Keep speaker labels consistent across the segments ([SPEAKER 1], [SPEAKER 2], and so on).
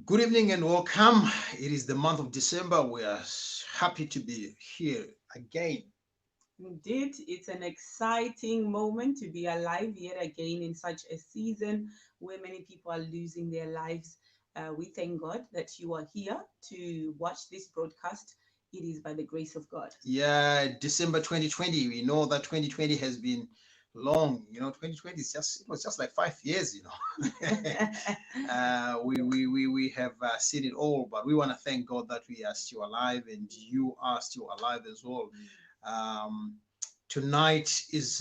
[SPEAKER 1] Good evening and welcome. It is the month of December. We are happy to be here again.
[SPEAKER 2] Indeed, it's an exciting moment to be alive yet again in such a season where many people are losing their lives. We thank God that you are here to watch this broadcast. It is by the grace of God.
[SPEAKER 1] Yeah, December 2020. We know that 2020 has been long. 2020 it was just like 5 years. We have seen it all, but we want to thank God that we are still alive and you are still alive as well. Um, Tonight is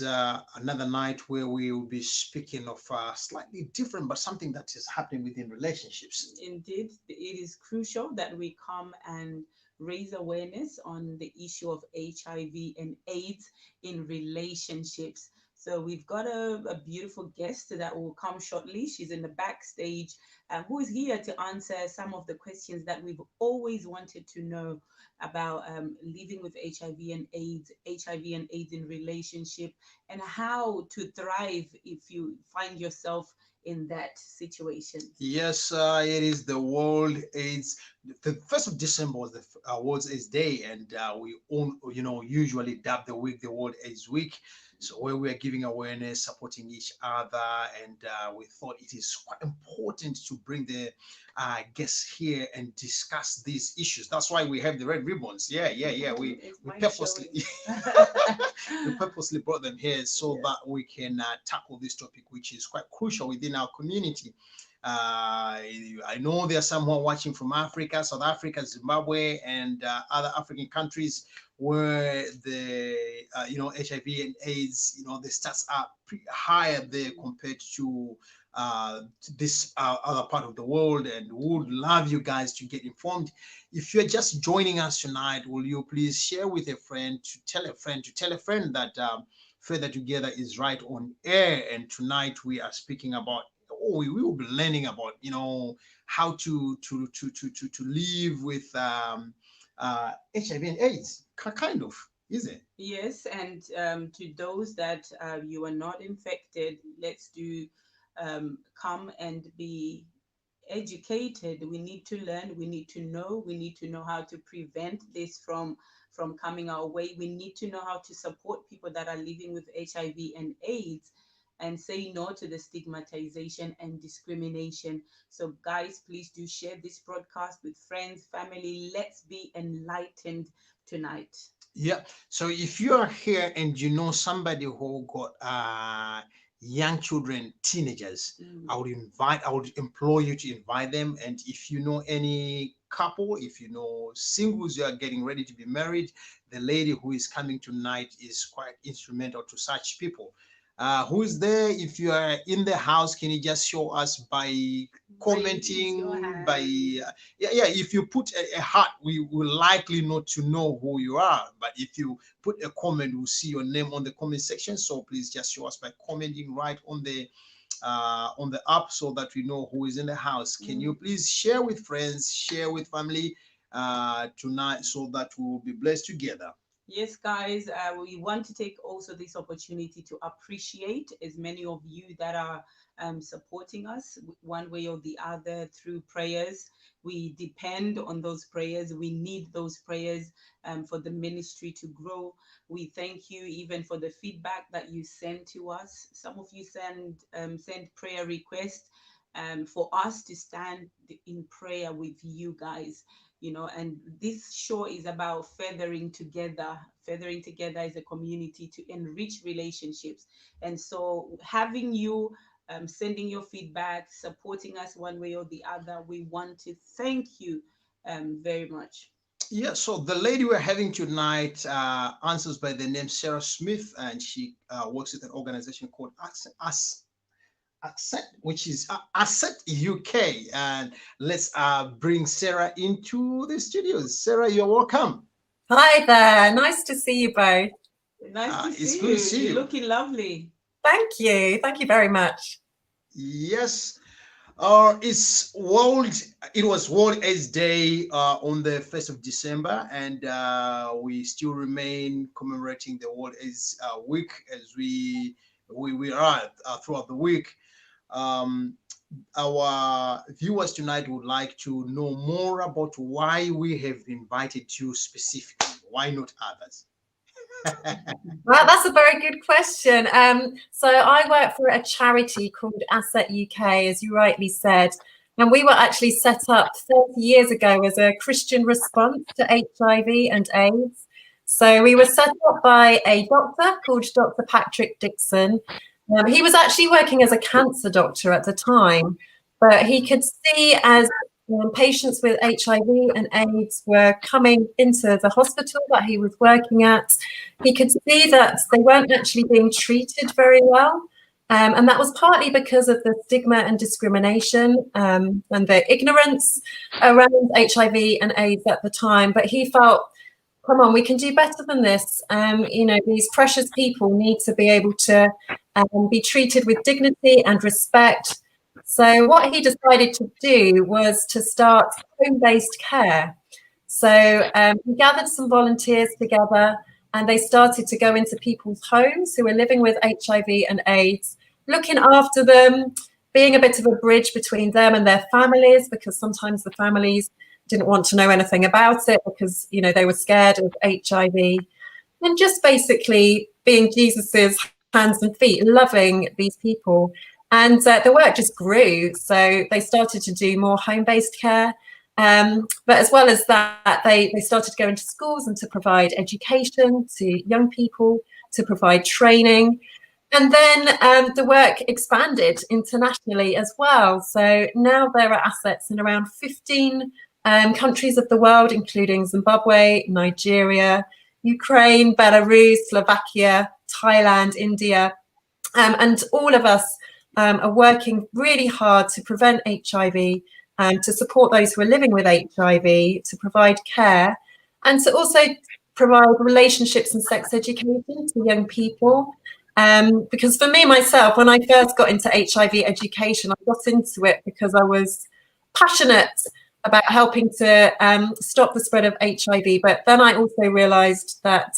[SPEAKER 1] another night where we will be speaking of slightly different, but something that is happening within relationships.
[SPEAKER 2] Indeed, it is crucial that we come and raise awareness on the issue of HIV and AIDS in relationships. So we've got a beautiful guest that will come shortly. She's in the backstage, who is here to answer some of the questions that we've always wanted to know about living with HIV and AIDS in relationship, and how to thrive if you find yourself in that situation.
[SPEAKER 1] Yes, it is the World AIDS. The 1st of December was the World AIDS Day, and usually dub the week the World AIDS Week. So where we are giving awareness, supporting each other, and we thought it is quite important to bring the guests here and discuss these issues. That's why we have the red ribbons. Yeah, yeah, yeah. We
[SPEAKER 2] It's
[SPEAKER 1] we
[SPEAKER 2] my
[SPEAKER 1] purposely
[SPEAKER 2] showing.
[SPEAKER 1] we purposely brought them here so
[SPEAKER 2] Yes.
[SPEAKER 1] that we can tackle this topic, which is quite crucial within our community. I know there are some who are watching from Africa, South Africa, Zimbabwe, and other African countries where the HIV and AIDS, the stats are pretty higher there compared to this other part of the world, and would love you guys to get informed. If you're just joining us tonight, will you please share with a friend to tell a friend to tell a friend that Further Together is right on air, and tonight we are speaking about, we will be learning about how to live with HIV and AIDS, kind of, is it?
[SPEAKER 2] Yes, and to those that you are not infected, let's do come and be educated. We need to learn, we need to know, we need to know how to prevent this from coming our way. We need to know how to support people that are living with HIV and AIDS and say no to the stigmatization and discrimination. So guys, please do share this broadcast with friends, family. Let's be enlightened tonight.
[SPEAKER 1] Yeah. So if you are here and you know somebody who got young children, teenagers,
[SPEAKER 2] Mm.
[SPEAKER 1] I would implore you to invite them. And if you know any couple, if you know singles you are getting ready to be married, the lady who is coming tonight is quite instrumental to such people. Who is there? If you are in the house, can you just show us by
[SPEAKER 2] Raise your
[SPEAKER 1] commenting, by
[SPEAKER 2] hand.
[SPEAKER 1] yeah, if you put a heart, we will likely not to know who you are, but if you put a comment, we'll see your name on the comment section. So please just show us by commenting right on the app, so that we know who is in the house. Can you
[SPEAKER 2] Mm.
[SPEAKER 1] please share with friends, share with family tonight, so that we will be blessed together.
[SPEAKER 2] Yes, guys, we want to take also this opportunity to appreciate as many of you that are supporting us one way or the other through prayers. We depend on those prayers. We need those prayers for the ministry to grow. We thank you even for the feedback that you send to us. Some of you send prayer requests for us to stand in prayer with you guys, and this show is about feathering together as a community to enrich relationships. And so having you sending your feedback, supporting us one way or the other, we want to thank you very much.
[SPEAKER 1] Yeah, so the lady we're having tonight answers by the name Sarah Smith, and she works with an organization called ACET, which is ACET UK. And let's bring Sarah into the studios. Sarah, you're welcome.
[SPEAKER 3] Hi there. Nice to see you both.
[SPEAKER 2] Nice to
[SPEAKER 1] It's
[SPEAKER 2] see
[SPEAKER 1] good to
[SPEAKER 2] you.
[SPEAKER 1] see
[SPEAKER 2] You're
[SPEAKER 1] you.
[SPEAKER 2] looking lovely.
[SPEAKER 3] Thank you. Thank you very much.
[SPEAKER 1] Yes. It was World AIDS Day on the 1st of December, and we still remain commemorating the World AIDS Week as we are throughout the week. our viewers tonight would like to know more about why we have invited you specifically. Why not others?
[SPEAKER 3] Well, that's a very good question. So I work for a charity called ACET UK, as you rightly said, and we were actually set up 30 years ago as a Christian response to HIV and AIDS. So we were set up by a doctor called Dr. Patrick Dixon. He was actually working as a cancer doctor at the time, but he could see as patients with HIV and AIDS were coming into the hospital that he was working at, he could see that they weren't actually being treated very well. And that was partly because of the stigma and discrimination and the ignorance around HIV and AIDS at the time. But he felt, come on, we can do better than this. You know, these precious people need to be able to be treated with dignity and respect. So what he decided to do was to start home-based care. So he gathered some volunteers together and they started to go into people's homes who were living with HIV and AIDS, looking after them, being a bit of a bridge between them and their families, because sometimes the families didn't want to know anything about it because, you know, they were scared of HIV, and just basically being Jesus's hands and feet, loving these people. And the work just grew. So they started to do more home-based care. But as well as that, they started to go into schools and to provide education to young people, to provide training. And then the work expanded internationally as well. So now there are assets in around 15 countries of the world, including Zimbabwe, Nigeria, Ukraine, Belarus, Slovakia, Thailand, India. And all of us are working really hard to prevent HIV, to support those who are living with HIV, to provide care, and to also provide relationships and sex education to young people. Because for me, myself, when I first got into HIV education, I got into it because I was passionate about helping to stop the spread of HIV. But then I also realized that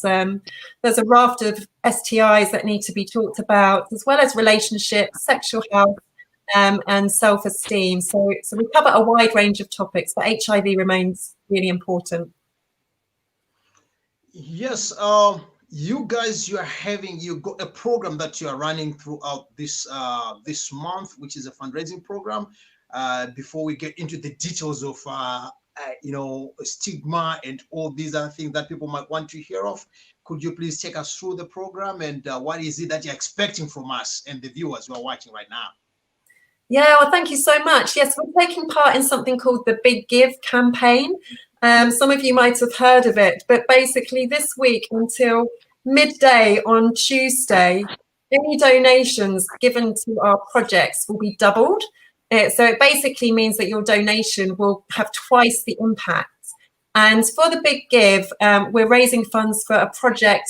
[SPEAKER 3] there's a raft of STIs that need to be talked about, as well as relationships, sexual health, and self-esteem. So we cover a wide range of topics, but HIV remains really important.
[SPEAKER 1] Yes, you guys, you got a program that you are running throughout this this month, which is a fundraising program. Before we get into the details of you know, stigma and all these other things that people might want to hear of, could you please take us through the program and what is it that you're expecting from us and the viewers who are watching right now?
[SPEAKER 3] Yeah, well, thank you so much. Yes, we're taking part in something called the Big Give campaign. Some of you might have heard of it, but basically this week until midday on Tuesday, any donations given to our projects will be doubled. So it basically means that your donation will have twice the impact. And for the Big Give, we're raising funds for a project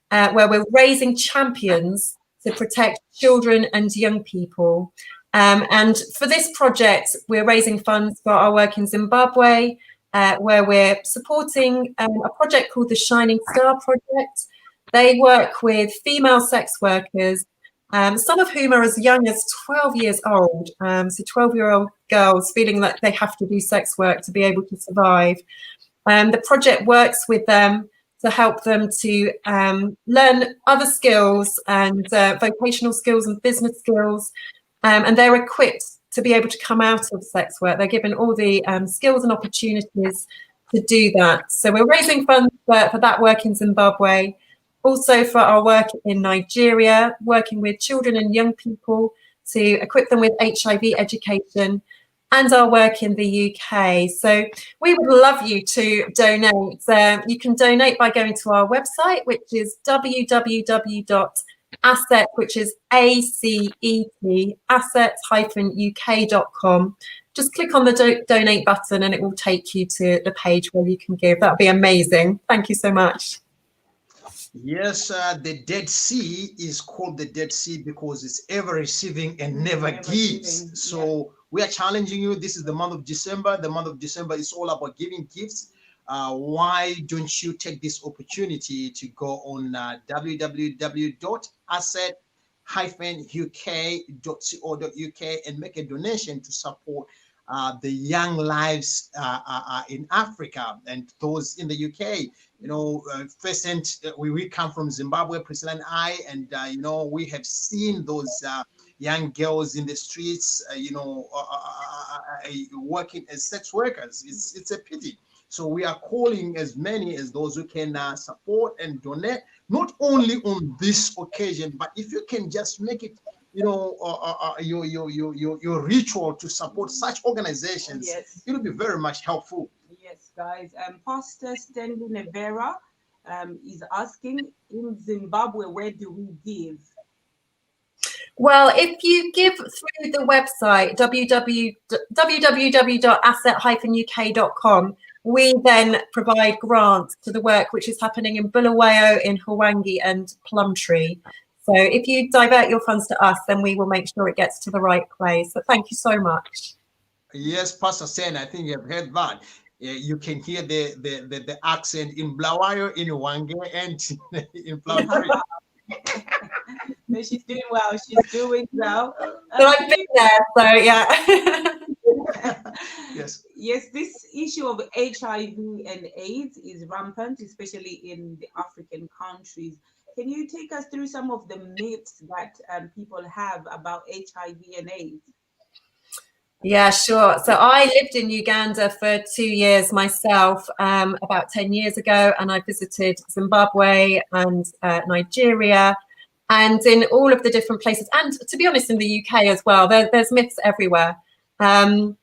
[SPEAKER 3] where we're raising champions to protect children and young people. And for this project, we're raising funds for our work in Zimbabwe, where we're supporting a project called the Shining Star Project. They work with female sex workers, some of whom are as young as 12 years old. So 12-year-old girls feeling that they have to do sex work to be able to survive. The project works with them to help them to learn other skills and vocational skills and business skills. And they're equipped to be able to come out of sex work. They're given all the skills and opportunities to do that. So we're raising funds for that work in Zimbabwe. Also for our work in Nigeria, working with children and young people to equip them with HIV education, and our work in the UK. So we would love you to donate. You can donate by going to our website, which is www.ACET, which is ACET, asset-uk.com. Just click on the donate button and it will take you to the page where you can give. That would be amazing. Thank you so much.
[SPEAKER 1] Yes, the Dead Sea is called the Dead Sea because it's ever receiving and never gives. So we are challenging you. This is the month of December. The month of December is all about giving gifts. Why don't you take this opportunity to go on www.asset, asset-uk.co.uk and make a donation to support the young lives in Africa and those in the UK. You know, first, and we come from Zimbabwe, Priscilla and I, and you know, we have seen those young girls in the streets, working as sex workers. It's a pity. So we are calling as many as those who can support and donate, not only on this occasion, but if you can just make it, you know, your ritual to support such organizations,
[SPEAKER 2] Yes.
[SPEAKER 1] it will be very much helpful.
[SPEAKER 2] Yes, guys. Pastor Stanley Nevera is asking, in Zimbabwe, where do we give?
[SPEAKER 3] Well, if you give through the website www.asset-uk.com, we then provide grants to the work which is happening in Bulawayo, in Hwange and Plumtree. So if you divert your funds to us, then we will make sure it gets to the right place. So thank you so much.
[SPEAKER 1] Yes, Pastor Sen, I think you've heard that. You can hear the accent in Bulawayo, in Hwange, and in Plumtree.
[SPEAKER 2] No, she's doing well. She's doing well.
[SPEAKER 3] So I've been there, so yeah.
[SPEAKER 1] Yes.
[SPEAKER 2] Yes, this issue of HIV and AIDS is rampant, especially in the African countries. Can you take us through some of the myths that people have about HIV and AIDS?
[SPEAKER 3] Yeah, sure. So I lived in Uganda for 2 years myself, about 10 years ago, and I visited Zimbabwe and Nigeria, and in all of the different places, and to be honest, in the UK as well, there's myths everywhere. One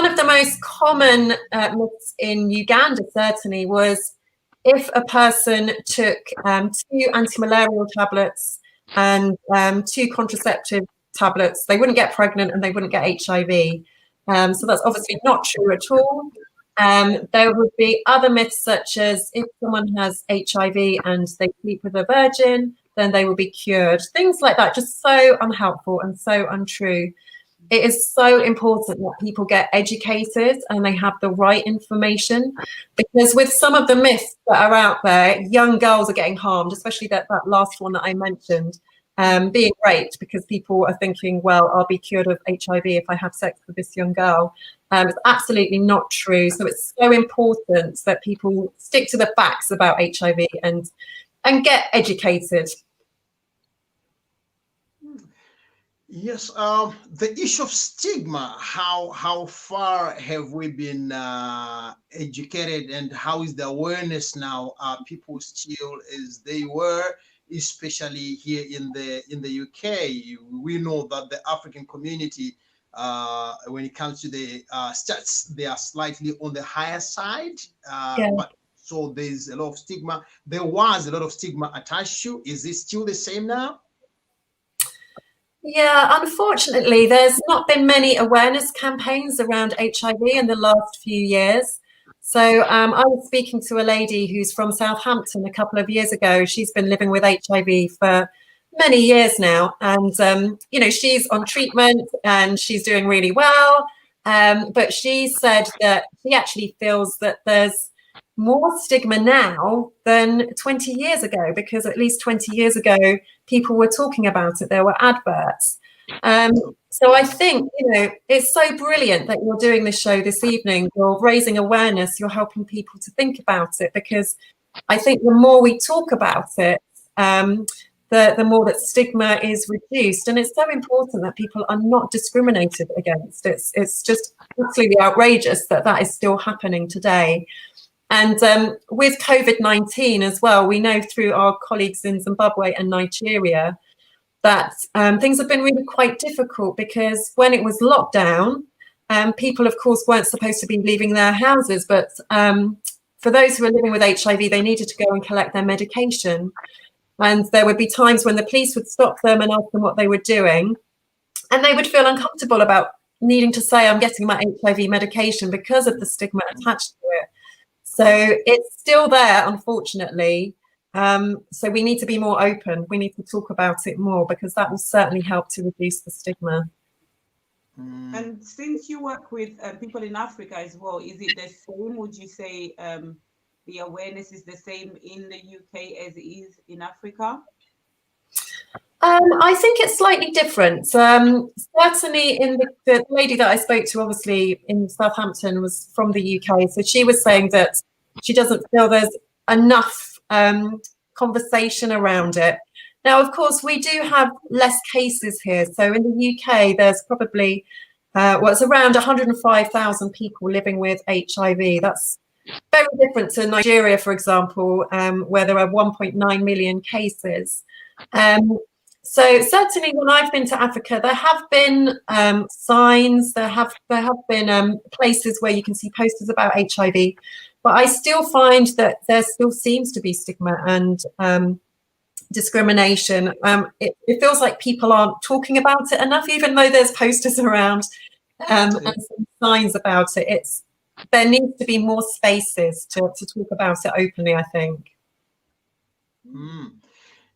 [SPEAKER 3] of the most common myths in Uganda certainly was if a person took 2 anti-malarial tablets and 2 contraceptive tablets, they wouldn't get pregnant and they wouldn't get HIV. So that's obviously not true at all. There would be other myths such as if someone has HIV and they sleep with a virgin, then they will be cured. Things like that, just so unhelpful and so untrue. It is so important that people get educated and they have the right information, because with some of the myths that are out there, young girls are getting harmed, especially that last one that I mentioned, being raped because people are thinking, well, I'll be cured of HIV if I have sex with this young girl. It's absolutely not true. So it's so important that people stick to the facts about HIV and get educated.
[SPEAKER 1] Yes, the issue of stigma, how far have we been educated, and how is the awareness now? People still as they were, especially here in the UK. We know that the African community, when it comes to the stats, they are slightly on the higher side. But so there's a lot of stigma. There was a lot of stigma attached to. Is it still the same now?
[SPEAKER 3] Yeah, unfortunately, there's not been many awareness campaigns around HIV in the last few years. So I was speaking to a lady who's from Southampton a couple of years ago. She's been living with HIV for many years now. And, you know, she's on treatment and she's doing really well. But she said that she actually feels that there's more stigma now than 20 years ago, because at least 20 years ago, people were talking about it. There were adverts. So I think, you know, it's so brilliant that you're doing this show this evening. You're raising awareness. You're helping people to think about it, because I think the more we talk about it, the more that stigma is reduced. And it's so important that people are not discriminated against. It's just absolutely outrageous that that is still happening today. And with COVID-19 as well, we know through our colleagues in Zimbabwe and Nigeria that things have been really quite difficult, because when it was locked down, people, of course, weren't supposed to be leaving their houses. But for those who are living with HIV, they needed to go and collect their medication. And there would be times when the police would stop them and ask them what they were doing. And they would feel uncomfortable about needing to say, I'm getting my HIV medication, because of the stigma attached to it. So it's still there, unfortunately. So we need to be more open. We need to talk about it more, because that will certainly help to reduce the stigma.
[SPEAKER 2] And since you work with people in Africa as well, is it the same? Would you say the awareness is the same in the UK as it is in Africa?
[SPEAKER 3] I think it's slightly different. Certainly, in the lady that I spoke to, obviously in Southampton, was from the UK. So she was saying that she doesn't feel there's enough conversation around it. Now, of course, we do have less cases here. So in the UK, there's probably, it's around 105,000 people living with HIV. That's very different to Nigeria, for example, where there are 1.9 million cases. So certainly when I've been to Africa, there have been signs, there have been places where you can see posters about HIV, but I still find that there still seems to be stigma and discrimination. It feels like people aren't talking about it enough, even though there's posters around and some signs about it. There needs to be more spaces to talk about it openly, I think.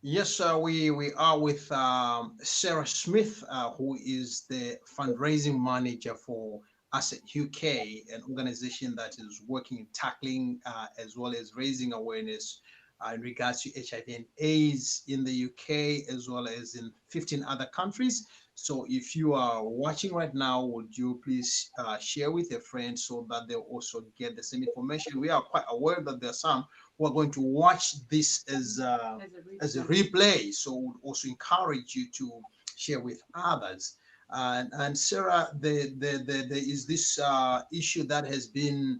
[SPEAKER 1] Yes, we are with Sarah Smith, who is the fundraising manager for ACET UK, an organization that is working in tackling as well as raising awareness in regards to HIV and AIDS in the UK, as well as in 15 other countries. So if you are watching right now, would you please share with a friend so that they'll also get the same information? We are quite aware that there are some who are going to watch this as a replay. So we'll also encourage you to share with others. And Sarah, there is this issue that has been,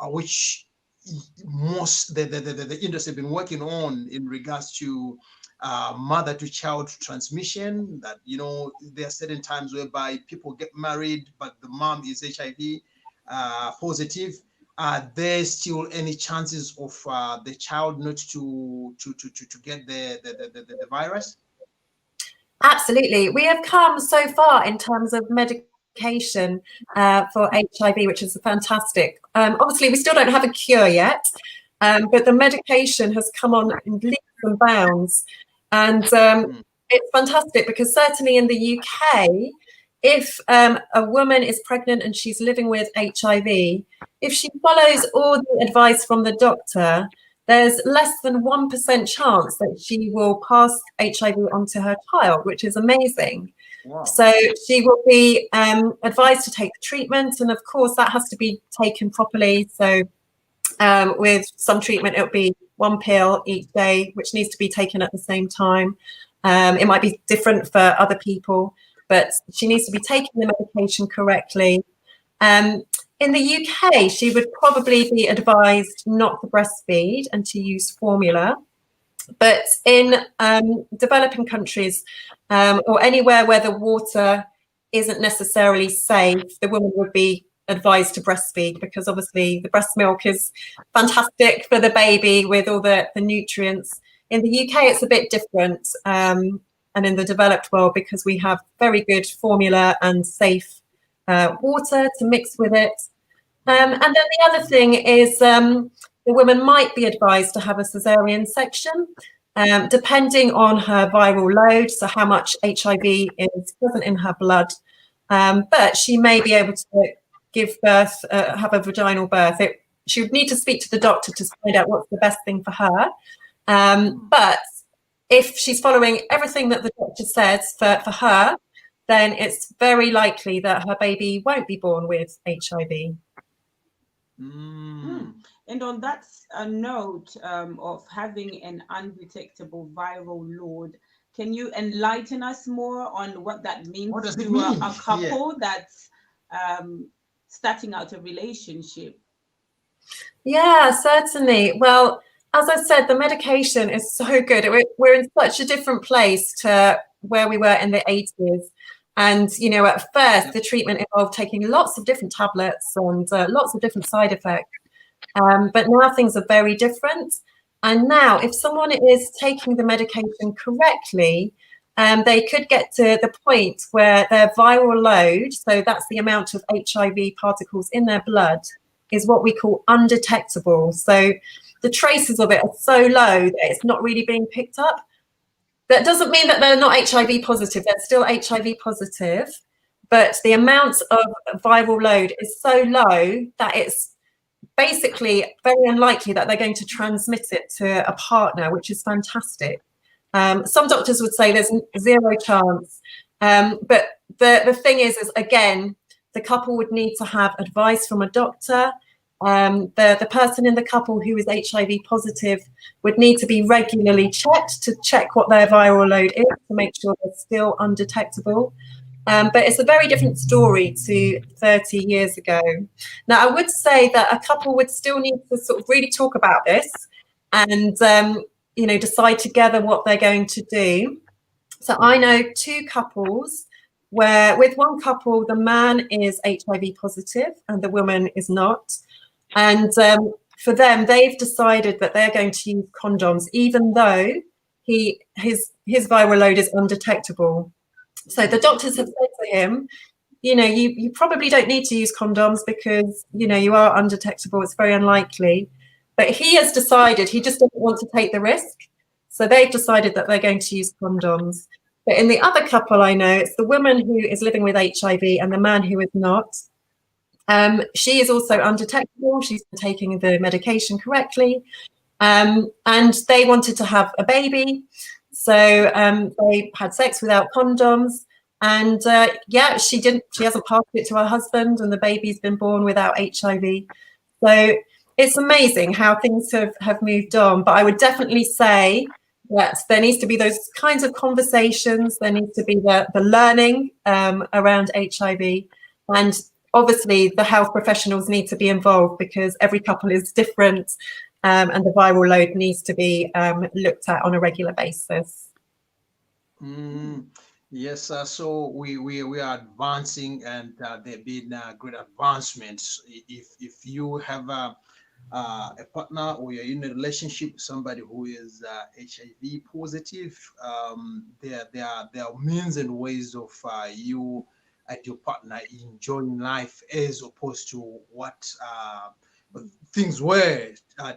[SPEAKER 1] which most the industry have been working on in regards to mother to child transmission. That, you know, there are certain times whereby people get married, but the mom is HIV positive. Are there still any chances of the child not to get the virus?
[SPEAKER 3] Absolutely. We have come so far in terms of medication for HIV, which is fantastic. Obviously, we still don't have a cure yet, but the medication has come on in leaps and bounds. And it's fantastic because certainly in the UK, if a woman is pregnant and she's living with HIV, if she follows all the advice from the doctor, there's less than 1% chance that she will pass HIV onto her child, which is amazing. Wow. So she will be advised to take the treatment. And of course, that has to be taken properly. So with some treatment, it'll be 1 pill each day, which needs to be taken at the same time. It might be different for other people, but she needs to be taking the medication correctly. In the UK, she would probably be advised not to breastfeed and to use formula. But in developing countries or anywhere where the water isn't necessarily safe, the woman would be advised to breastfeed, because obviously the breast milk is fantastic for the baby with all the nutrients. In the UK, it's a bit different. And in the developed world, because we have very good formula and safe water to mix with it. And then the other thing is the woman might be advised to have a cesarean section, depending on her viral load, so how much HIV is present in her blood. But she may be able to give birth, have a vaginal birth. She would need to speak to the doctor to find out what's the best thing for her. But if she's following everything that the doctor says for her, then it's very likely that her baby won't be born with HIV.
[SPEAKER 2] And on that note of having an undetectable viral load, can you enlighten us more on what that means to a couple that's starting out a relationship?
[SPEAKER 3] Yeah, certainly. Well, as I said, the medication is so good. We're in such a different place to where we were in the 80s. And, you know, at first, the treatment involved taking lots of different tablets and lots of different side effects. But now things are very different. And now if someone is taking the medication correctly, they could get to the point where their viral load, so that's the amount of HIV particles in their blood, is what we call undetectable. So the traces of it are so low that it's not really being picked up. That doesn't mean that they're not HIV positive. They're still HIV positive, but the amount of viral load is so low that it's basically very unlikely that they're going to transmit it to a partner, which is fantastic. Some doctors would say there's zero chance. But the thing is again, the couple would need to have advice from a doctor. The person in the couple who is HIV positive would need to be regularly checked to check what their viral load is to make sure they're still undetectable. But it's a very different story to 30 years ago. Now, I would say that a couple would still need to sort of really talk about this and, decide together what they're going to do. So I know two couples where with one couple, the man is HIV positive and the woman is not. And for them, they've decided that they're going to use condoms, even though his viral load is undetectable. So the doctors have said to him, you probably don't need to use condoms because, you are undetectable. It's very unlikely. But he has decided he just doesn't want to take the risk. So they've decided that they're going to use condoms. But in the other couple I know, it's the woman who is living with HIV and the man who is not. She is also undetectable. She's been taking the medication correctly. And they wanted to have a baby. So they had sex without condoms. And she hasn't passed it to her husband, and the baby's been born without HIV. So it's amazing how things have moved on. But I would definitely say that there needs to be those kinds of conversations. There needs to be the learning around HIV. And obviously, the health professionals need to be involved because every couple is different, and the viral load needs to be looked at on a regular basis.
[SPEAKER 1] Yes, so we are advancing, and there have been great advancements. If you have a partner or you're in a relationship with somebody who is HIV positive, there are means and ways of you and your partner enjoying life as opposed to what things were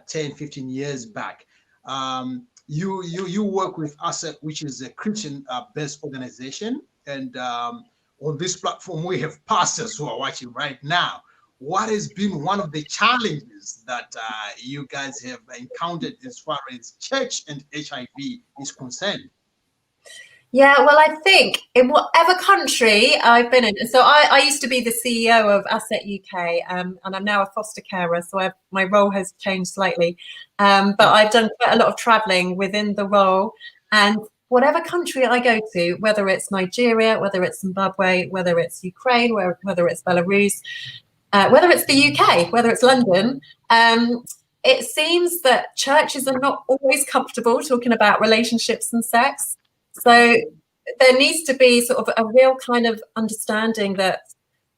[SPEAKER 1] 10, 15 years back. You work with ACET, which is a Christian-based organization, and on this platform we have pastors who are watching right now. What has been one of the challenges that you guys have encountered as far as church and HIV is concerned?
[SPEAKER 3] Yeah, well, I think in whatever country I've been in, so I used to be the CEO of ACET UK, and I'm now a foster carer, so my role has changed slightly. But I've done quite a lot of traveling within the role, and whatever country I go to, whether it's Nigeria, whether it's Zimbabwe, whether it's Ukraine, whether it's Belarus, whether it's the UK, whether it's London, it seems that churches are not always comfortable talking about relationships and sex. So there needs to be sort of a real kind of understanding that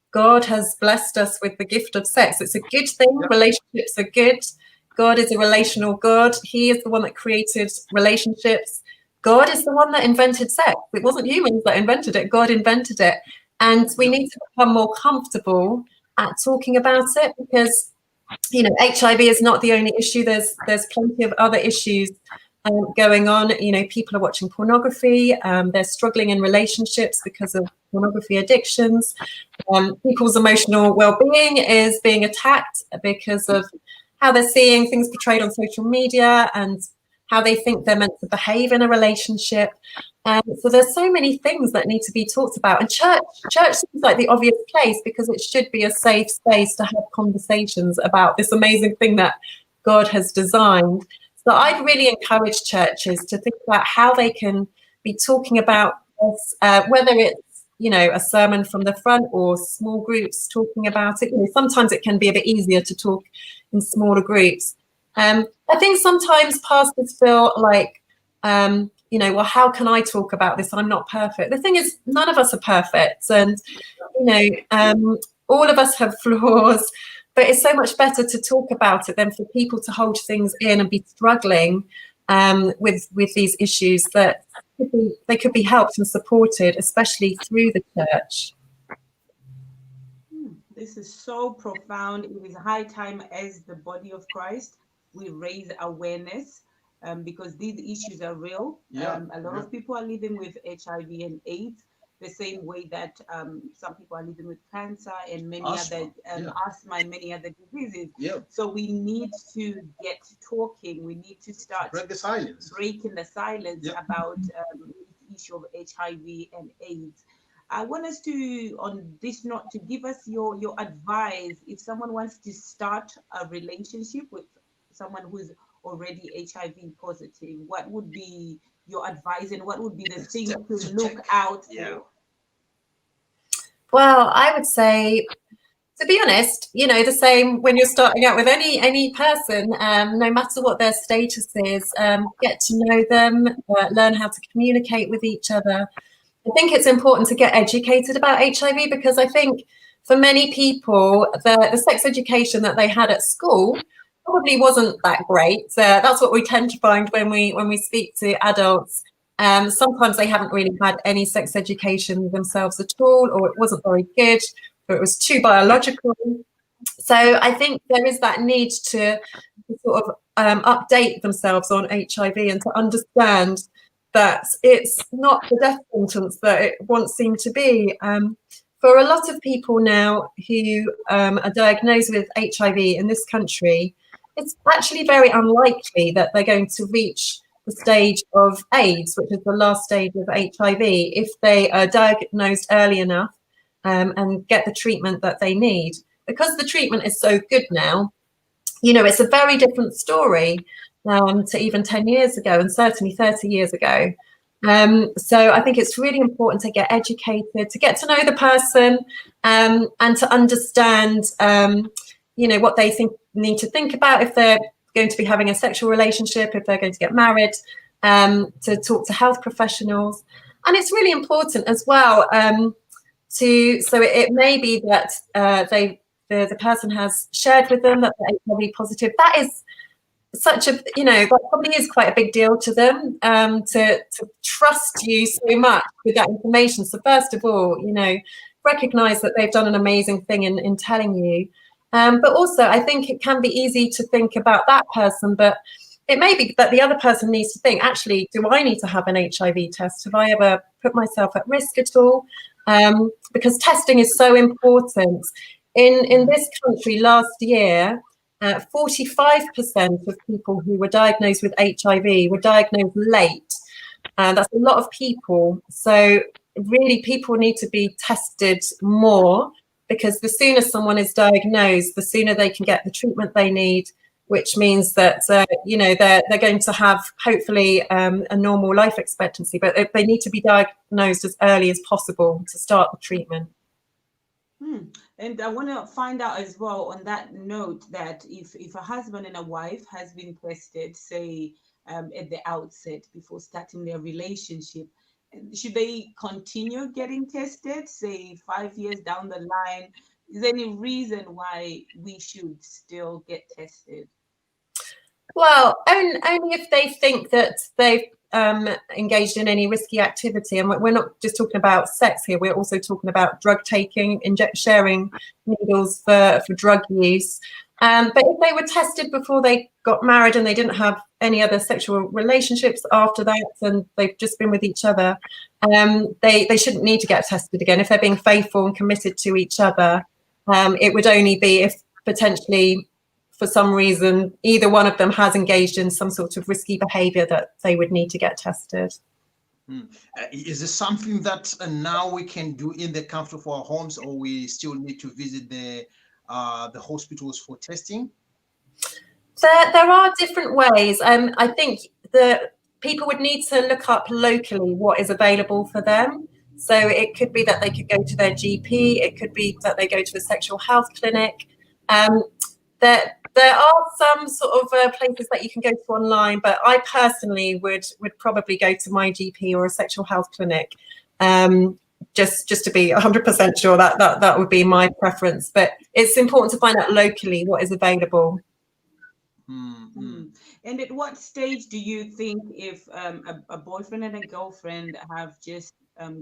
[SPEAKER 3] God has blessed us with the gift of sex. It's a good thing. Yep. Relationships are good. God is a relational God. He is the one that created relationships. God is the one that invented sex. It wasn't humans that invented it. God invented it. And we need to become more comfortable at talking about it because, HIV is not the only issue. There's plenty of other issues going on. People are watching pornography. They're struggling in relationships because of pornography addictions. People's emotional well-being is being attacked because of how they're seeing things portrayed on social media and how they think they're meant to behave in a relationship. So there's so many things that need to be talked about. And church seems like the obvious place because it should be a safe space to have conversations about this amazing thing that God has designed. So I'd really encourage churches to think about how they can be talking about this, whether it's, a sermon from the front or small groups talking about it. Sometimes it can be a bit easier to talk in smaller groups. I think sometimes pastors feel like, well, how can I talk about this? I'm not perfect. The thing is, none of us are perfect. And, all of us have flaws. But it's so much better to talk about it than for people to hold things in and be struggling with these issues that they could be helped and supported, especially through the church.
[SPEAKER 2] This is so profound. It is high time as the body of Christ, we raise awareness because these issues are real. A lot of people are living with HIV and AIDS. the same way that some people are living with cancer and many
[SPEAKER 1] Asthma,
[SPEAKER 2] other asthma and many other diseases.
[SPEAKER 1] Yeah.
[SPEAKER 2] So we need to get talking. We need to start
[SPEAKER 1] Break the silence.
[SPEAKER 2] breaking the silence
[SPEAKER 1] Yeah.
[SPEAKER 2] about the issue of HIV and AIDS. I want us to, on this note, to give us your advice. If someone wants to start a relationship with someone who's already HIV positive, what would be your advice and what would be the thing
[SPEAKER 1] Step
[SPEAKER 2] to
[SPEAKER 1] to
[SPEAKER 2] look
[SPEAKER 1] take.
[SPEAKER 2] out for?
[SPEAKER 1] Yeah.
[SPEAKER 3] Well, I would say, to be honest, you know, the same when you're starting out with any person, no matter what their status is, get to know them, learn how to communicate with each other. I think it's important to get educated about HIV, because I think for many people, the sex education that they had at school probably wasn't that great. That's what we tend to find when we speak to adults. Sometimes they haven't really had any sex education themselves at all, or it wasn't very good, or it was too biological. So I think there is that need to sort of update themselves on HIV and to understand that it's not the death sentence that it once seemed to be. For a lot of people now who are diagnosed with HIV in this country, it's actually very unlikely that they're going to reach the stage of AIDS, which is the last stage of HIV, if they are diagnosed early enough and get the treatment that they need. Because the treatment is so good now, you know, it's a very different story to even 10 years ago and certainly 30 years ago. So I think it's really important to get educated, to get to know the person, and to understand, you know, what they need to think about if they're going to be having a sexual relationship, if they're going to get married, to talk to health professionals. And it's really important as well so it may be that the person has shared with them that they're HIV positive. That is such a, you know, that probably is quite a big deal to them, to trust you so much with that information. So first of all, you know, recognize that they've done an amazing thing in telling you. But also, I think it can be easy to think about that person, but it may be that the other person needs to think, actually, do I need to have an HIV test? Have I ever put myself at risk at all? Because testing is so important. In this country last year, 45% of people who were diagnosed with HIV were diagnosed late. That's a lot of people. So really, people need to be tested more, because the sooner someone is diagnosed, the sooner they can get the treatment they need, which means that, you know, they're going to have, hopefully, a normal life expectancy. But they need to be diagnosed as early as possible to start the treatment.
[SPEAKER 2] And I want to find out as well on that note that if a husband and a wife has been tested, say at the outset before starting their relationship, should they continue getting tested, say 5 years down the line? Is there any reason why we should still get tested?
[SPEAKER 3] Well, only if they think that they've engaged in any risky activity. And we're not just talking about sex here, we're also talking about drug taking, sharing needles for drug use. But if they were tested before they got married and they didn't have any other sexual relationships after that, and they've just been with each other, they shouldn't need to get tested again. If they're being faithful and committed to each other, it would only be if potentially, for some reason, either one of them has engaged in some sort of risky behavior that they would need to get tested.
[SPEAKER 1] Is this something that now we can do in the comfort of our homes, or we still need to visit the hospitals for testing?
[SPEAKER 3] There are different ways. I think that people would need to look up locally what is available for them. So it could be that they could go to their GP. It could be that they go to a sexual health clinic. There are some sort of places that you can go to online, but I personally would probably go to my GP or a sexual health clinic, just to be 100% sure. That would be my preference. But it's important to find out locally what is available.
[SPEAKER 2] And at what stage do you think, if a boyfriend and a girlfriend have just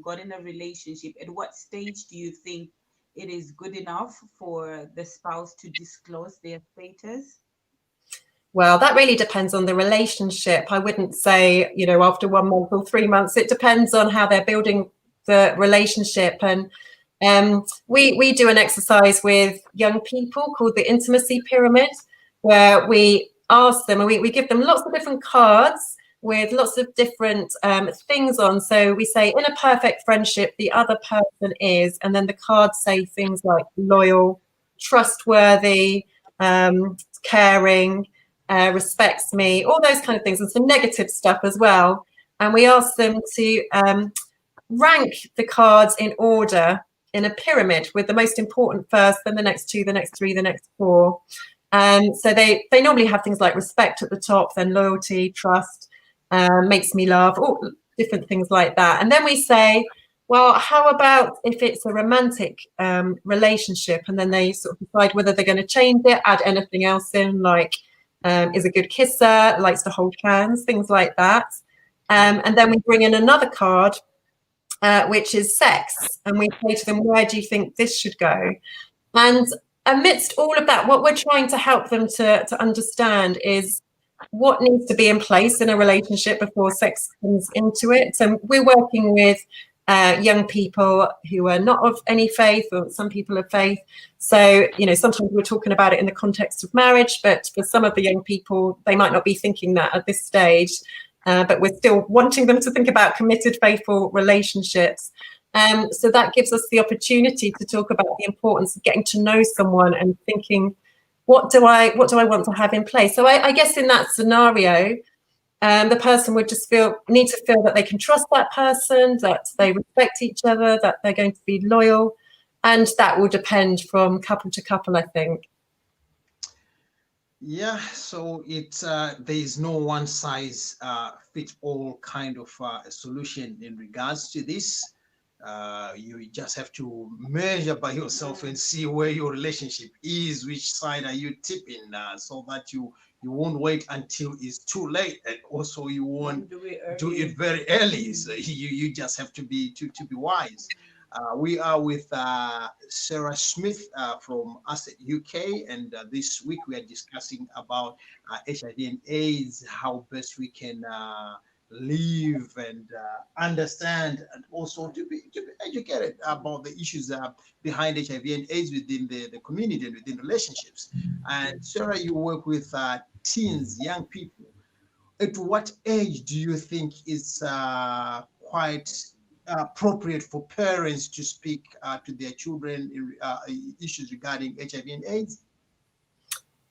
[SPEAKER 2] got in a relationship, at what stage do you think it is good enough for the spouse to disclose their status?
[SPEAKER 3] Well, that really depends on the relationship. I wouldn't say, you know, after 1 month or 3 months. It depends on how they're building the relationship. And we do an exercise with young people called the intimacy pyramid, where we ask them, and we give them lots of different cards with lots of different things on. So we say, in a perfect friendship, the other person is, and then the cards say things like loyal, trustworthy, caring, respects me, all those kind of things, and some negative stuff as well. And we ask them to rank the cards in order in a pyramid, with the most important first, then the next two, the next three, the next four. So they normally have things like respect at the top, then loyalty, trust, makes me laugh, all different things like that. And then we say, well, how about if it's a romantic relationship? And then they sort of decide whether they're going to change it, add anything else in, like is a good kisser, likes to hold hands, things like that. And then we bring in another card, which is sex. And we say to them, where do you think this should go? And amidst all of that, what we're trying to help them to understand is what needs to be in place in a relationship before sex comes into it. So we're working with young people who are not of any faith, or some people of faith. So, you know, sometimes we're talking about it in the context of marriage, but for some of the young people, they might not be thinking that at this stage. But we're still wanting them to think about committed, faithful relationships. So that gives us the opportunity to talk about the importance of getting to know someone and thinking, what do I want to have in place? So I guess in that scenario, the person would just need to feel that they can trust that person, that they respect each other, that they're going to be loyal. And that will depend from couple to couple, I think.
[SPEAKER 1] Yeah, so there is no one size fits all kind of solution in regards to this. You just have to measure by yourself and see where your relationship is, which side are you tipping, so that you won't wait until it's too late, and also you won't do it very early. So you just have to be wise. We are with Sarah Smith from ACET UK, and this week we are discussing about HIV and AIDS, how best we can live and understand, and also to be educated about the issues behind HIV and AIDS within the community and within relationships. And Sarah, you work with teens, young people. At what age do you think is quite appropriate for parents to speak to their children in issues regarding HIV and AIDS?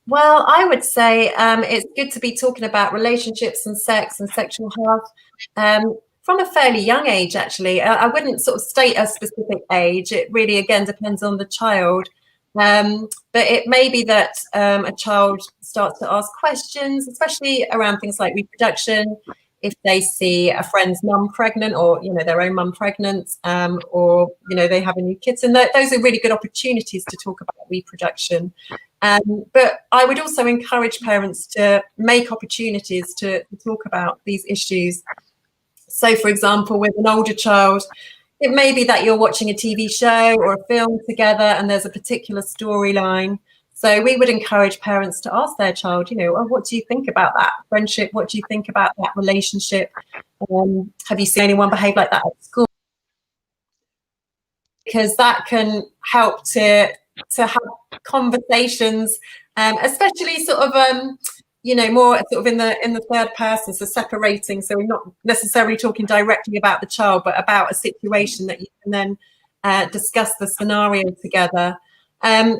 [SPEAKER 3] Well, I would say it's good to be talking about relationships and sex and sexual health from a fairly young age, actually. I wouldn't sort of state a specific age. It really, again, depends on the child. But it may be that a child starts to ask questions, especially around things like reproduction, if they see a friend's mum pregnant, or, you know, their own mum pregnant, or, you know, they have a new kitten. Those are really good opportunities to talk about reproduction. But I would also encourage parents to make opportunities to talk about these issues. So, for example, with an older child, it may be that you're watching a TV show or a film together and there's a particular storyline. So we would encourage parents to ask their child, you know, oh, what do you think about that friendship? What do you think about that relationship? Have you seen anyone behave like that at school? Because that can help to have conversations, especially sort of, you know, more sort of in the third person, so separating. So we're not necessarily talking directly about the child, but about a situation that you can then discuss the scenario together.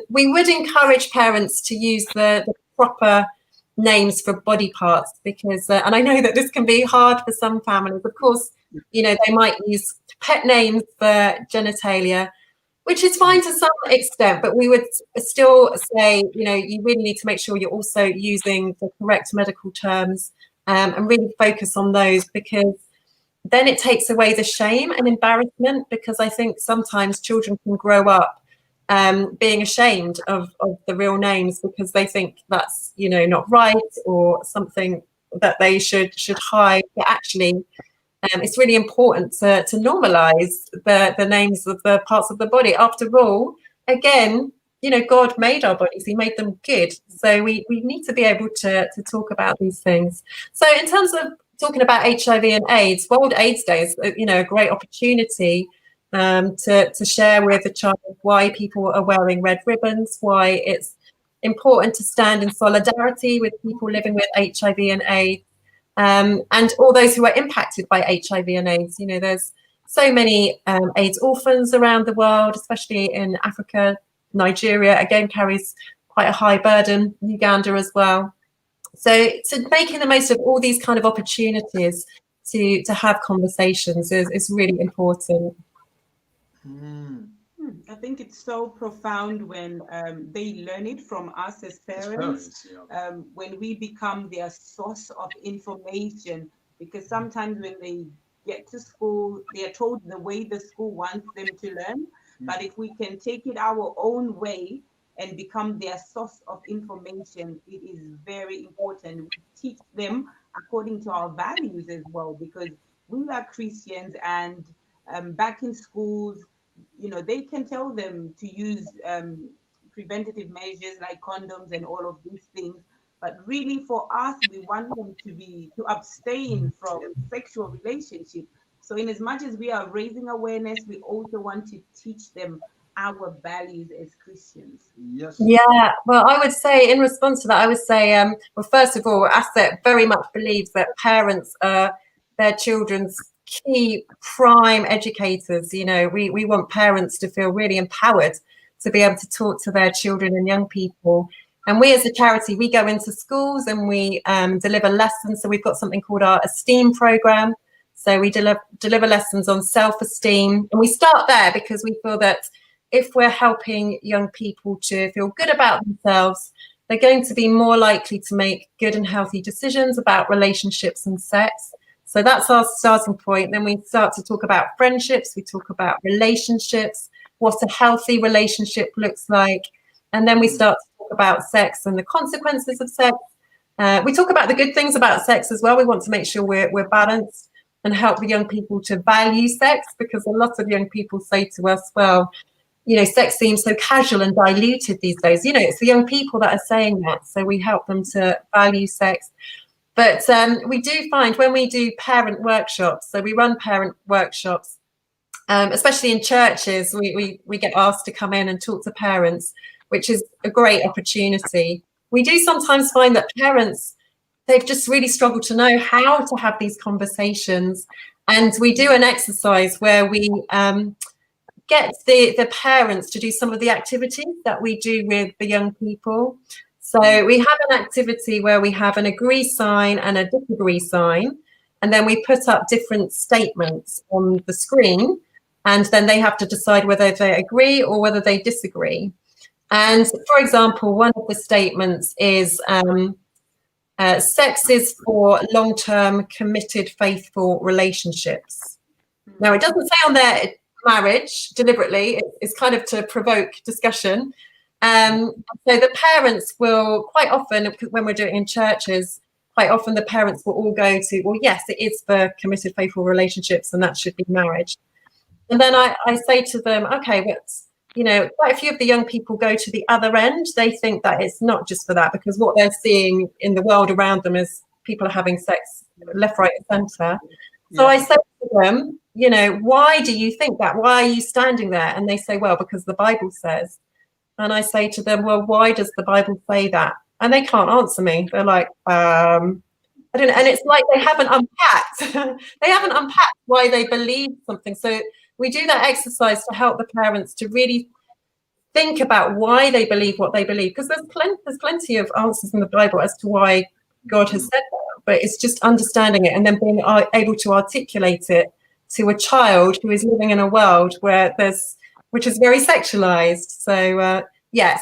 [SPEAKER 3] We would encourage parents to use the proper names for body parts, because, and I know that this can be hard for some families. Of course, you know, they might use pet names for genitalia, which is fine to some extent, but we would still say, you know, you really need to make sure you're also using the correct medical terms, and really focus on those, because then it takes away the shame and embarrassment, because I think sometimes children can grow up being ashamed of the real names, because they think that's, you know, not right, or something that they should hide. But actually, it's really important to normalize the names of the parts of the body. After all, again, you know, God made our bodies, he made them good. So we need to be able to talk about these things. So in terms of talking about HIV and AIDS, World AIDS Day is, you know, a great opportunity to share with the child why people are wearing red ribbons, why it's important to stand in solidarity with people living with HIV and AIDS, and all those who are impacted by HIV and AIDS. You know, there's so many AIDS orphans around the world, especially in Africa. Nigeria, again, carries quite a high burden, Uganda as well. So making the most of all these kind of opportunities to have conversations is really important.
[SPEAKER 2] I think it's so profound when they learn it from us as parents, when we become their source of information, because sometimes when they get to school, they are told the way the school wants them to learn. But if we can take it our own way and become their source of information, it is very important. We teach them according to our values as well, because we are Christians, and back in schools, you know, they can tell them to use preventative measures like condoms and all of these things. But really, for us, we want them to abstain from sexual relationships. So in as much as we are raising awareness, we also want to teach them our values as Christians.
[SPEAKER 1] Yes.
[SPEAKER 3] Yeah, well, I would say in response to that, I would say, well, first of all, ACET very much believes that parents are their children's key prime educators. You know, we want parents to feel really empowered to be able to talk to their children and young people. And we as a charity, we go into schools and we deliver lessons. So we've got something called our Esteem program. So we deliver lessons on self-esteem. And we start there because we feel that if we're helping young people to feel good about themselves, they're going to be more likely to make good and healthy decisions about relationships and sex. So that's our starting point. Then we start to talk about friendships. We talk about relationships, what a healthy relationship looks like. And then we start to talk about sex and the consequences of sex. We talk about the good things about sex as well. We want to make sure we're balanced and help the young people to value sex, because a lot of young people say to us, well, you know, sex seems so casual and diluted these days. You know, it's the young people that are saying that. So we help them to value sex. But we do find when we do parent workshops, so we run parent workshops, especially in churches, we get asked to come in and talk to parents, which is a great opportunity. We do sometimes find that parents, they've just really struggled to know how to have these conversations. And we do an exercise where we get the parents to do some of the activities that we do with the young people. So we have an activity where we have an agree sign and a disagree sign, and then we put up different statements on the screen, and then they have to decide whether they agree or whether they disagree. And for example, one of the statements is sex is for long-term, committed, faithful relationships. Now, it doesn't say on there marriage deliberately. It's kind of to provoke discussion. So the parents will quite often, when we're doing it in churches, quite often the parents will all go to, well, yes, it is for committed, faithful relationships, and that should be marriage. And then I say to them, okay, but, you know, quite a few of the young people go to the other end. They think that it's not just for that, because what they're seeing in the world around them is people are having sex left, right, and centre. So I say to them, you know, why do you think that? Why are you standing there? And they say, well, because the Bible says. And I say to them, well, why does the Bible say that? And they can't answer me. They're like, I don't know. And it's like they haven't unpacked. They haven't unpacked why they believe something. So we do that exercise to help the parents to really think about why they believe what they believe, because there's plenty of answers in the Bible as to why God has said that, but it's just understanding it and then being able to articulate it to a child who is living in a world which is very sexualized. So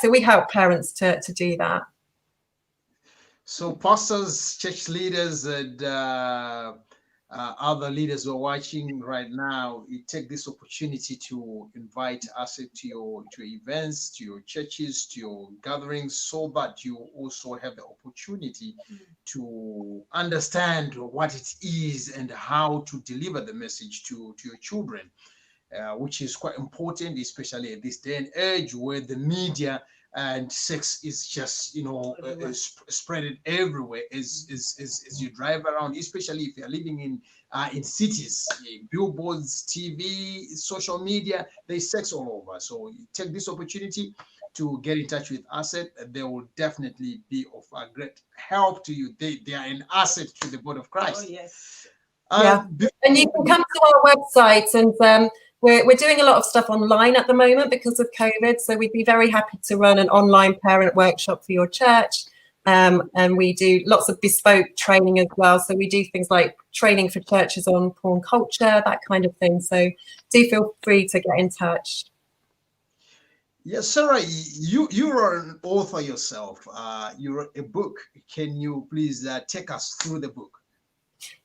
[SPEAKER 3] so we help parents to do that.
[SPEAKER 1] So pastors, church leaders, and other leaders who are watching right now, you take this opportunity to invite us to your events, to your churches, to your gatherings, so that you also have the opportunity to understand what it is and how to deliver the message to your children, which is quite important, especially at this day and age where the media and sex is just, spread it everywhere as you drive around, especially if you're living in cities. Billboards, TV, social media, there's sex all over. So you take this opportunity to get in touch with ACET. They will definitely be of a great help to you. They are an asset to the body of Christ.
[SPEAKER 2] Oh, yes.
[SPEAKER 3] Yeah, and you can come to our website, and we're doing a lot of stuff online at the moment because of COVID. So we'd be very happy to run an online parent workshop for your church. And we do lots of bespoke training as well. So we do things like training for churches on porn culture, that kind of thing. So do feel free to get in touch.
[SPEAKER 1] Yes, Sarah, you are an author yourself. You wrote a book. Can you please take us through the book?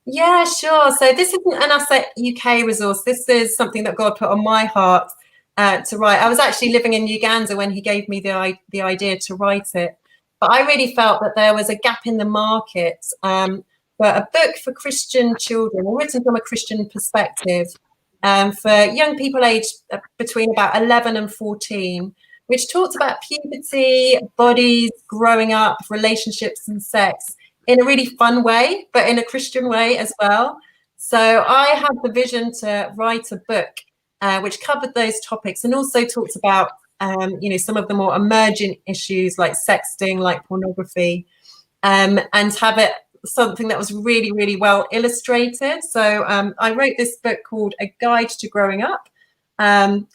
[SPEAKER 3] Yeah, sure. So this isn't an ACET UK resource. This is something that God put on my heart to write. I was actually living in Uganda when he gave me the idea to write it. But I really felt that there was a gap in the market for a book for Christian children, written from a Christian perspective, for young people aged between about 11 and 14, which talked about puberty, bodies, growing up, relationships and sex in a really fun way, but in a Christian way as well. So I had the vision to write a book which covered those topics and also talked about, some of the more emergent issues like sexting, like pornography, and have it something that was really, really well illustrated. So I wrote this book called A Guide to Growing Up.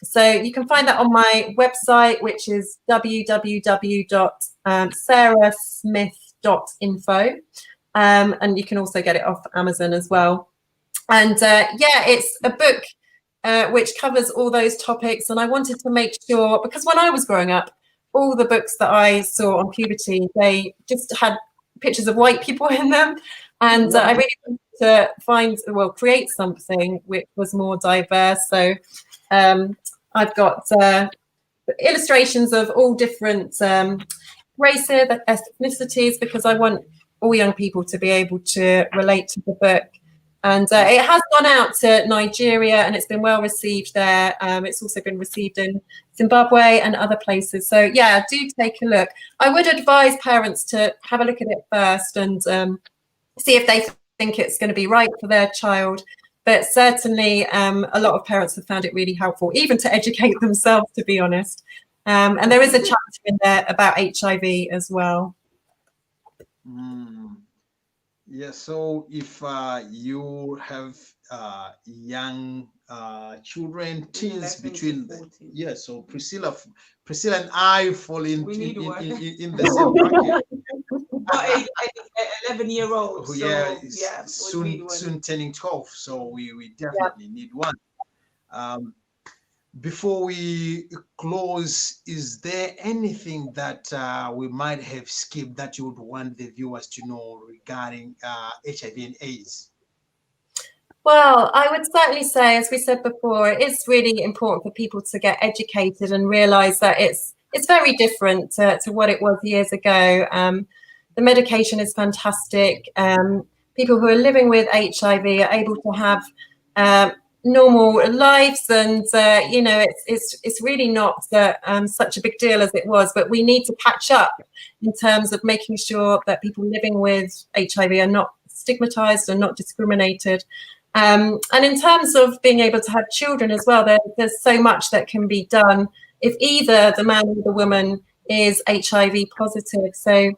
[SPEAKER 3] So you can find that on my website, which is www.sarahsmith.info. And you can also get it off Amazon as well. And it's a book which covers all those topics. And I wanted to make sure, because when I was growing up, all the books that I saw on puberty, they just had pictures of white people in them. And I really wanted to create something which was more diverse. So I've got illustrations of all different races, ethnicities, because I want all young people to be able to relate to the book. And it has gone out to Nigeria and it's been well received there. It's also been received in Zimbabwe and other places. So yeah, do take a look. I would advise parents to have a look at it first and see if they think it's going to be right for their child. But certainly a lot of parents have found it really helpful, even to educate themselves, to be honest. And there is a chapter in there about HIV as well.
[SPEAKER 1] Yeah, so if you have young children, teens between, so Priscilla and I fall in the same bracket.
[SPEAKER 2] 11-year-old.
[SPEAKER 1] So, soon turning 12. So we definitely need one. Before we close, is there anything that we might have skipped that you would want the viewers to know regarding HIV and AIDS?
[SPEAKER 3] Well, I would certainly say, as we said before, it is really important for people to get educated and realise that it's very different to what it was years ago. The medication is fantastic. People who are living with HIV are able to have normal lives, and it's really not such a big deal as it was. But we need to catch up in terms of making sure that people living with HIV are not stigmatized and not discriminated. And in terms of being able to have children as well, there's so much that can be done if either the man or the woman is HIV positive. So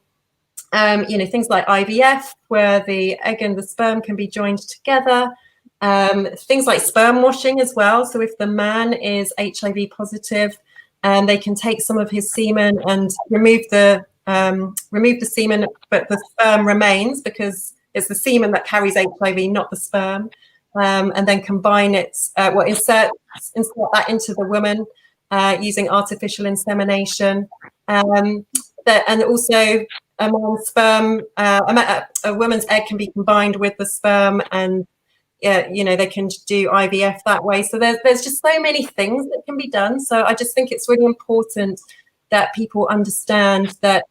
[SPEAKER 3] things like IVF, where the egg and the sperm can be joined together. Things like sperm washing as well. So if the man is HIV positive, they can take some of his semen and remove the semen, but the sperm remains because it's the semen that carries HIV, not the sperm. And then combine it, insert that into the woman using artificial insemination. And also a woman's egg can be combined with the sperm, and they can do IVF that way. So there's just so many things that can be done. So I just think it's really important that people understand that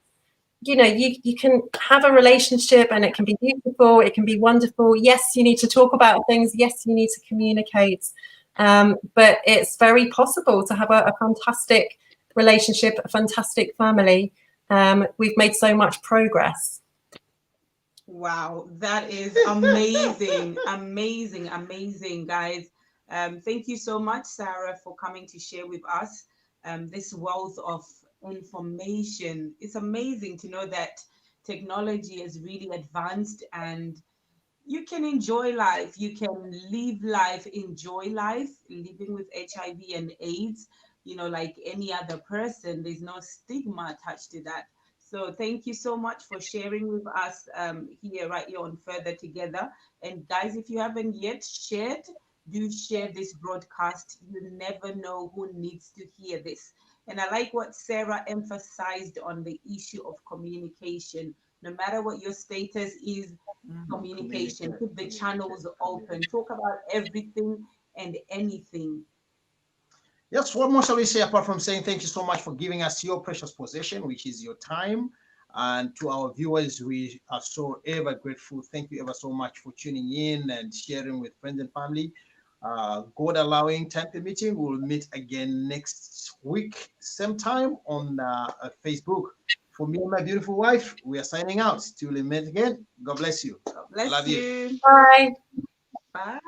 [SPEAKER 3] you can have a relationship and it can be beautiful, it can be wonderful. Yes, you need to talk about things. Yes, you need to communicate. But it's very possible to have a fantastic relationship, a fantastic family. We've made so much progress.
[SPEAKER 2] Wow, that is amazing, amazing, amazing, guys. Thank you so much, Sarah, for coming to share with us this wealth of information. It's amazing to know that technology is really advanced and you can enjoy life. You can live life, enjoy life, living with HIV and AIDS, like any other person. There's no stigma attached to that. So thank you so much for sharing with us here, right here on Further Together. And guys, if you haven't yet shared, do share this broadcast. You never know who needs to hear this. And I like what Sarah emphasized on the issue of communication. No matter what your status is, communication, keep the channels open, talk about everything and anything.
[SPEAKER 1] Yes, what more shall we say apart from saying thank you so much for giving us your precious possession, which is your time. And to our viewers, we are so ever grateful. Thank you ever so much for tuning in and sharing with friends and family. God allowing, time permitting, we'll meet again next week, same time on Facebook. For me and my beautiful wife, we are signing out. Till we meet again. God bless you.
[SPEAKER 2] God bless
[SPEAKER 1] Love you.
[SPEAKER 2] you.
[SPEAKER 3] Bye.
[SPEAKER 2] Bye.